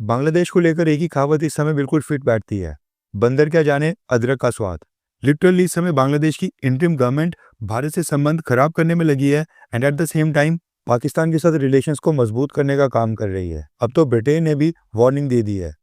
बांग्लादेश को लेकर एक ही कहावत इस समय बिल्कुल फिट बैठती है, बंदर क्या जाने अदरक का स्वाद। लिटरली इस समय बांग्लादेश की इंटरिम गवर्नमेंट भारत से संबंध खराब करने में लगी है and at the same time Pakistan के साथ रिलेशंस को मजबूत करने का काम कर रही है। अब तो ब्रिटेन ने भी वार्निंग दे दी है।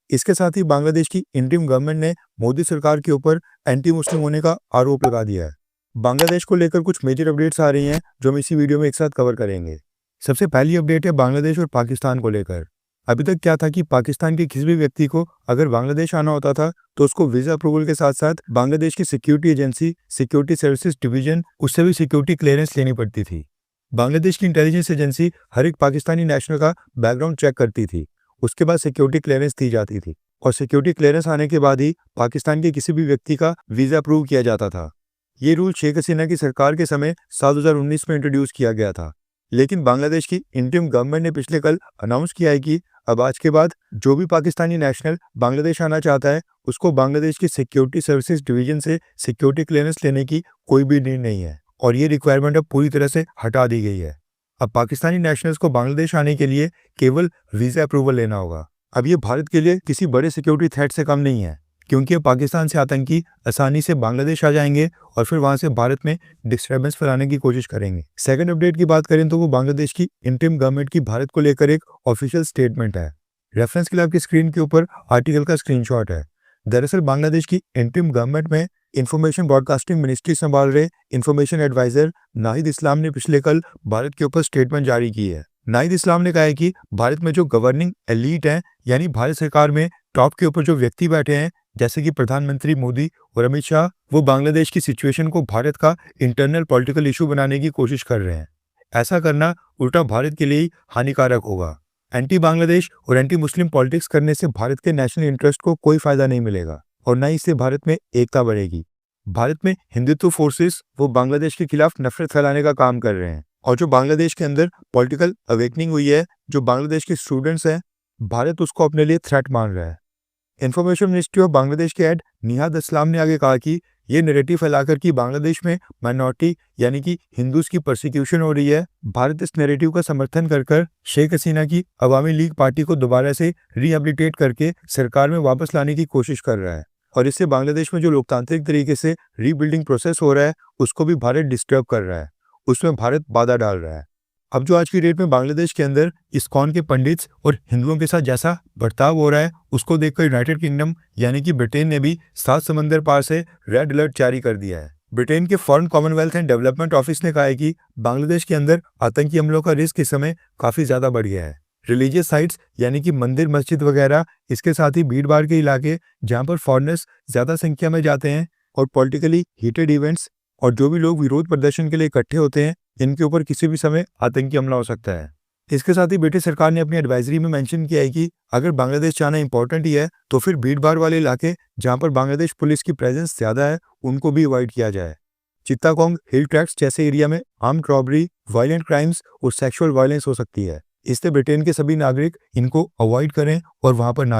इसके साथ ही बांग्लादेश की इंटरिम गवर्नमेंट ने मोदी सरकार के ऊपर एंटी मुस्लिम होने का आरोप लगा दिया है। बांग्लादेश को लेकर कुछ मेजर अपडेट्स आ रही हैं जो हम इसी वीडियो में एक साथ कवर करेंगे। सबसे पहली अपडेट है बांग्लादेश और पाकिस्तान को लेकर। अभी तक क्या था कि पाकिस्तान के किसी भी व्यक्ति को अगर बांग्लादेश आना होता था तो उसको वीजा अप्रूवल के साथ साथ बांग्लादेश की security agency security services division उससे भी सिक्योरिटी क्लियरेंस लेनी पड़ती थी। बांग्लादेश की इंटेलिजेंस एजेंसी हर एक पाकिस्तानी नेशनल का बैकग्राउंड चेक करती थी, उसके बाद सिक्योरिटी क्लियरेंस दी जाती थी और सिक्योरिटी क्लियरेंस आने के बाद ही पाकिस्तान के किसी भी व्यक्ति का वीजा अप्रूव किया जाता था। ये रूल शेख हसीना की सरकार के समय साल 2019 में इंट्रोड्यूस किया गया था, लेकिन बांग्लादेश की इंटरिम गवर्नमेंट ने पिछले कल अनाउंस किया है कि अब आज के बाद जो भी पाकिस्तानी नेशनल बांग्लादेश आना चाहता है उसको बांग्लादेश की सिक्योरिटी सर्विसेज डिवीजन से सिक्योरिटी क्लियरेंस लेने की कोई भी नीड नहीं है और ये रिक्वायरमेंट अब पूरी तरह से हटा दी गई है। अब पाकिस्तानी नेशनल्स को बांग्लादेश आने के लिए केवल वीजा अप्रूवल लेना होगा। अब ये भारत के लिए किसी बड़े सिक्योरिटी थ्रेट से कम नहीं है, क्योंकि अब पाकिस्तान से आतंकी आसानी से बांग्लादेश आ जाएंगे और फिर वहां से भारत में डिस्टर्बेंस फैलाने की कोशिश करेंगे। सेकंड अपडेट की बात करें तो वो बांग्लादेश की इंटरिम गवर्नमेंट की भारत को लेकर एक ऑफिशियल स्टेटमेंट है। रेफरेंस के लिए आपकी स्क्रीन के ऊपर आर्टिकल का स्क्रीनशॉट है। दरअसल बांग्लादेश की इंटरिम गवर्नमेंट में इंफॉर्मेशन ब्रॉडकास्टिंग मिनिस्ट्री संभाल रहे इंफॉर्मेशन एडवाइजर नाहिद इस्लाम ने पिछले कल भारत के ऊपर स्टेटमेंट जारी की है। नाहिद इस्लाम ने कहा है कि भारत में जो गवर्निंग एलीट है, यानी भारत सरकार में टॉप के ऊपर जो व्यक्ति बैठे हैं जैसे कि प्रधानमंत्री मोदी और अमित शाह, वो बांग्लादेश की सिचुएशन को भारत का इंटरनल पॉलिटिकल इशू बनाने की कोशिश कर रहे हैं। ऐसा करना उल्टा भारत के लिए ही हानिकारक होगा। एंटी बांग्लादेश और एंटी मुस्लिम पॉलिटिक्स करने से भारत के नेशनल इंटरेस्ट को कोई फायदा नहीं मिलेगा और न ही इससे भारत में एकता बढ़ेगी। भारत में हिंदुत्व फोर्सेस वो बांग्लादेश के खिलाफ नफरत फैलाने का काम कर रहे हैं और जो बांग्लादेश के अंदर पॉलिटिकल अवेकनिंग हुई है, जो बांग्लादेश के स्टूडेंट्स हैं, भारत उसको अपने लिए थ्रेट मान रहा है। इंफॉर्मेशन मिनिस्ट्री ऑफ बांग्लादेश के हेड निहाद इस्लाम ने आगे कहा कि ये नैरेटिव फैलाकर कि बांग्लादेश में माइनॉरिटी यानी कि हिंदूज की परसिक्यूशन हो रही है, भारत इस नैरेटिव का समर्थन कर शेख हसीना की अवामी लीग पार्टी को दोबारा से रिहेबिलिटेट करके सरकार में वापस लाने की कोशिश कर रहा है और इससे बांग्लादेश में जो लोकतांत्रिक तरीके से रीबिल्डिंग प्रोसेस हो रहा है उसको भी भारत डिस्टर्ब कर रहा है, उसमें भारत बाधा डाल रहा है। अब जो आज की डेट में बांग्लादेश के अंदर इस्कॉन के पंडित्स और हिंदुओं के साथ जैसा बर्ताव हो रहा है उसको देखकर यूनाइटेड किंगडम यानी कि ब्रिटेन ने भी 7 समंदर पार से रेड अलर्ट जारी कर दिया है। ब्रिटेन के foreign Commonwealth and development office ने कहा है कि बांग्लादेश के अंदर आतंकी हमलों का रिस्क इस समय काफी ज्यादा बढ़ गया है। रिलीजियस साइट्स यानी कि मंदिर मस्जिद वगैरह, इसके साथ ही भीड़ भाड़ के इलाके जहाँ पर फॉरेनर्स ज्यादा संख्या में जाते हैं और पॉलिटिकली हीटेड इवेंट्स और जो भी लोग विरोध प्रदर्शन के लिए इकट्ठे होते हैं, इनके ऊपर किसी भी समय आतंकी हमला हो सकता है। इसके साथ ही ब्रिटिश सरकार ने अपनी एडवाइजरी में मेंशन किया है कि अगर बांग्लादेश जाना इंपॉर्टेंट ही है तो फिर भीड़ भाड़ वाले इलाके जहां पर बांग्लादेश पुलिस की प्रेजेंस ज्यादा है उनको भी अवॉइड किया जाए। चित्तागोंग हिल ट्रैक्ट्स जैसे एरिया में आर्म्ड रॉबरी, वायलेंट क्राइम्स और सेक्सुअल वायलेंस हो सकती है, इसलिए ब्रिटेन के सभी नागरिक इनको अवॉइड करें और वहां पर ना